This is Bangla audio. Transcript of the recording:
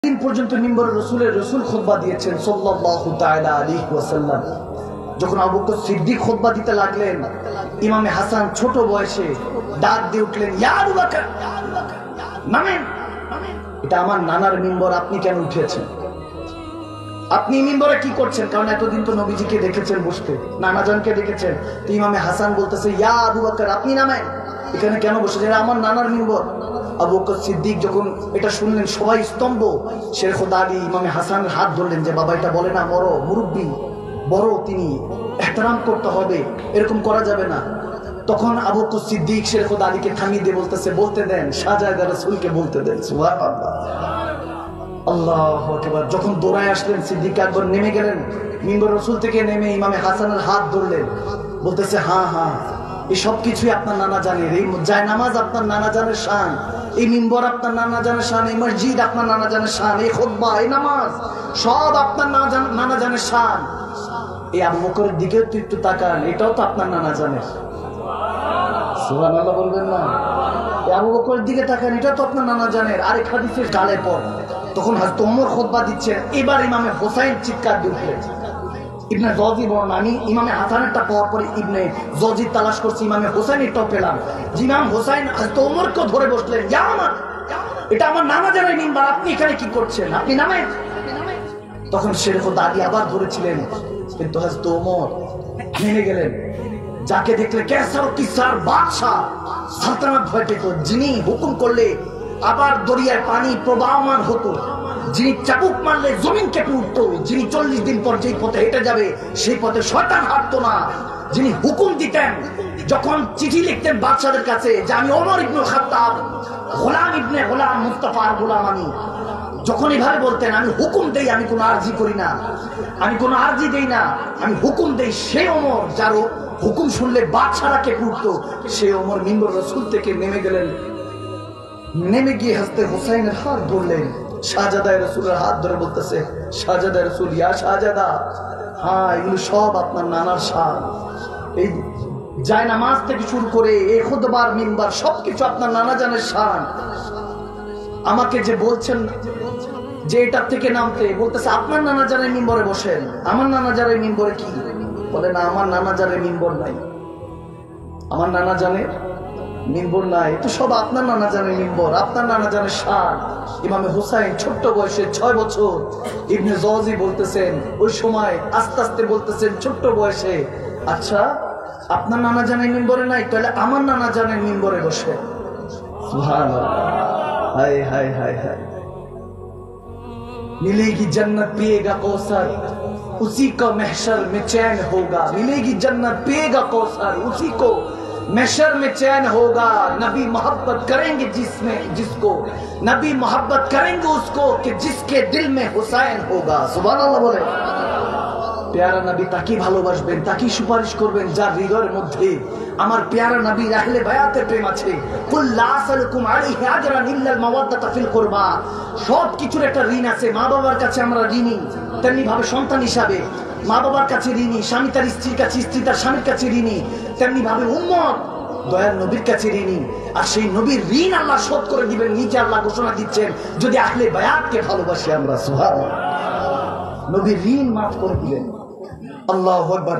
দিন পর্যন্ত মিম্বরে রসুল খুতবা দিয়েছেন সাল্লাল্লাহু তাআলা আলাইহি ওয়াসাল্লাম। যখন আবু বকর সিদ্দিক খুতবা দিতে লাগলেন, ইমামে হাসান ছোট বয়সে ডাক দিয়ে উঠলেন, ইয়া আবু বকর, নামেন, এটা আমার নানার মিম্বর, আপনি কেন উঠেছেন? আপনি মিম্বরে কি করছেন? কারণ এতদিন তো নবীজিকে দেখেছেন বসতে, নানাজানকে দেখেছেন। তো ইমামে হাসান বলতেছে, ইয়া আবু বকর, আপনি নামেন, এখানে কেন বসেছেন? এটা আমার নানার মিম্বর। আবু বকর সিদ্দিক যখন এটা শুনলেন, সবাই স্তম্ভ। শেখ খোদা আলী ইমামে হাসানের হাত ধরলেন যে, বাবা এটা বলে না, বড় মুরব্বী, বড়, তিনি এহতরাম করতে হবে, এরকম করা যাবে না। তখন আবু বকর সিদ্দিক শেখ খোদা আলীকে থামিয়ে দিয়ে বলতেছে, বলতে দেন, শাহজাদা রাসূলকে বলতে দেন। সুবহানাল্লাহ, আল্লাহু আকবার। যখন দৌড়ায় আসলেন, সিদ্দিক আকবর নেমে গেলেন, মিম্বর রসুল থেকে নেমে ইমামে হাসানের হাত ধরলেন, বলতেছে, হ্যাঁ হ্যাঁ, এই সব কিছুই আপনার নানা জানের, এই জায়নামাজ আপনার নানা জানের শান, এই মিম্বর আপনার নানা জানের শান, এই মসজিদ আপনার নানা জানের শান, এই খুতবা, এই নামাজ সব আপনার নানা জানের শান। এই আবু বকরের দিকেও তো একটু তাকান, এটাও তো আপনার নানা জানের। সুবহানাল্লাহ বলবেন না? এই আবু বকরের দিকে তাকান, এটা তো আপনার নানা জানের। আরেক হাদিসের গালে পর তখন হযরত ওমর খুতবা দিচ্ছেন, এবার ইমামে হোসাইন চিৎকার দিয়ে উঠলেন। ইবনে জজি বলেন, আমি ইমামে হাসানেরটা পাওয়ার পরে ইবনে জজি তালাশ করছি, ইমামে হোসাইনেরটাও পেলাম। ইমাম হোসাইন হযরত ওমরকে ধরে বসলেন, ইয়া ওমর, এটা আমার নানা জানের মিম্বার, আপনি এখানে কি করছেন? আপনি নামেন। তখন শেখ খোদা আলী আবার ধরেছিলেন, কিন্তু হযরত ওমর নেমে গেলেন। যাকে দেখলে কেসার কিসার বাদশা সালতানাত ভয় পেত, যিনি হুকুম করলে আবার দরিয়ায় পানি প্রবাহমান হতো, যিনি চাবুক মারলে জমিন কেঁপে উঠতো, যিনি 40 দিন পর যেই পথে হেঁটে যাবে সেই পথে শয়তান হাঁটতো না, যিনি হুকুম দিতেন, যখন চিঠি লিখতেন বাদশাদের কাছে যে আমি ওমর ইবনে খাত্তাব গোলাম ইবনে গোলাম মুস্তাফার গোলাম, আমি যখন এভাবে বলতেন, আমি হুকুম দেই, আমি কোনো আরজি করি না, আমি কোনো আরজি দেই না, আমি হুকুম দেই, সে ওমর যার হুকুম শুনলে বাদশারা কেঁপে উঠতো, সে ওমর মিম্বর রসুল থেকে নেমে গেলেন। নেমে গিয়ে হযরত হুসাইনের হাত ধরলেন, শাহজাদা রাসূলের হাত ধরে বলতেছে, শাহজাদা রাসূল, ইয়া শাহজাদা, হ্যাঁ এগুলো সব আপনার নানার শান। এই জায়নামাজ থেকে শুরু করে এই খুতবার মিম্বার সবকিছু আপনার নানা জানের শান। আমাকে যে বলছেন যে এটার থেকে নামতে, বলতেছে আপনার নানা জানের মিম্বরে বসেন। আমার নানা জানের মিম্বরে কি? বলে না, আমার নানা জানের মিম্বর নাই, আমার নানা জানের মিম্বর নাই, এটা সব আপনার নানা জানের মিম্বর, আপনার নানা জানের শান। ইমামে হুসাইন ছোট্ট বয়সে 6 বছর। ইবনে জওজি বলতেছেন, ওই সময় আস্তে আস্তে বলতেছেন ছোট্ট বয়সে, আচ্ছা আপনার নানা জানের মিম্বরে নাই, তাহলে আমার নানা জানের মিম্বরে বসে। সুবহানাল্লাহ, হায় হায় হায় হায়। मिलेगी जन्नत पिएगा कौसर, उसी को महशर में चैन होगा। मिलेगी जन्नत पिएगा कौसर, उसी को महशर में चैन होगा। नबी मोहब्बत करेंगे जिसको, नबी मोहब्बत करेंगे उसको कि जिसके दिल में हुसैन होगा। सुभान अल्लाह बोले। प्यारा नबी ताकी ভালোবাসবেন, তাকি সুপারিশ করবেন যার হৃদয়ের মধ্যে আমার প্যারা নবীর আহলে বায়াতের প্রেম আছে। কুল লা আসালুকুম আলাইহি আজরান ইল্লাল মাওয়াদ্দাতা ফিল কুরবা। সব কিছুর একটা ঋণ আছে। মা বাবার কাছে আমরা ঋণী, তেমনি ভাবে সন্তান হিসাবে মা বাবার কাছে ঋণী, স্বামী তার স্ত্রীর কাছে, স্ত্রী তার স্বামীর কাছে ঋণী, তেমনি ভাবে উম্মত দয়ার নবীর কাছে ঋণী। আর সেই নবীর ঋণ আল্লাহ শোধ করে দিবেন, নিচে আল্লাহ ঘোষণা দিচ্ছেন, যদি আহলে বায়াতকে ভালোবাসি আমরা। সুবহানাল্লাহ, নবীর ঋণ মাফ করে দিলেন। আল্লাহু আকবার।